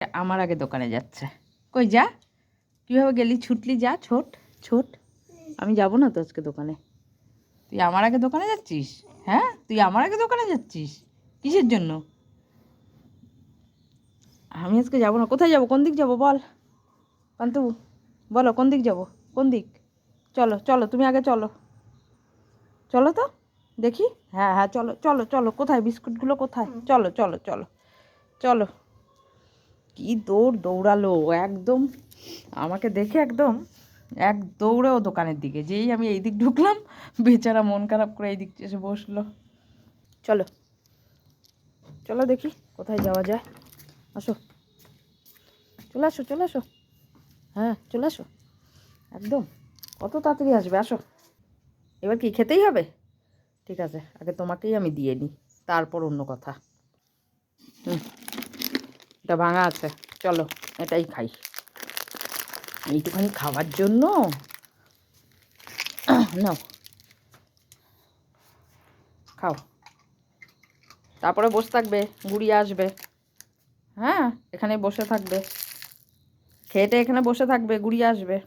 আমার আগে দোকানে যাচ্ছে। কই যা, কীভাবে গেলি? ছুটলি, যা ছোট ছোট। আমি যাব না তো আজকে দোকানে। তুই আমার আগে দোকানে যাচ্ছিস? হ্যাঁ, তুই আমার আগে দোকানে যাচ্ছিস কিসের জন্য? আমি আজকে যাব না। কোথায় যাব? কোন দিক যাব বল পান্তু, বলো কোন দিক যাব? কোন দিক? চলো চলো, তুমি আগে চলো, চলো তো দেখি। হ্যাঁ হ্যাঁ, চলো চলো চলো। কোথায় বিস্কুটগুলো? কোথায়? চলো চলো চলো চলো। কি দৌড়ালো একদম আমাকে দেখে, একদম এক দৌড়েও দোকানের দিকে। যেই আমি এই দিক ঢুকলাম, বেচারা মন খারাপ করে এই দিক এসে বসলো। চলো চলো দেখি কোথায় যাওয়া যায়। আসো, চলে আসো চলে আসো। হ্যাঁ চলে আসো, একদম কত তাড়াতাড়ি আসবে। আসো, এবার কি খেতেই হবে? ঠিক আছে, আগে তোমাকেই আমি দিয়ে নিই, তারপর অন্য কথা। এটা ভাঙা আছে, চলো এটাই খাই। এইটুখানি খাওয়ার জন্য নাও, খাও। তারপরে বসে থাকবে, গুড়িয়ে আসবে। হ্যাঁ, এখানে বসে থাকবে, খেয়েটে এখানে বসে থাকবে, গুড়িয়ে আসবে।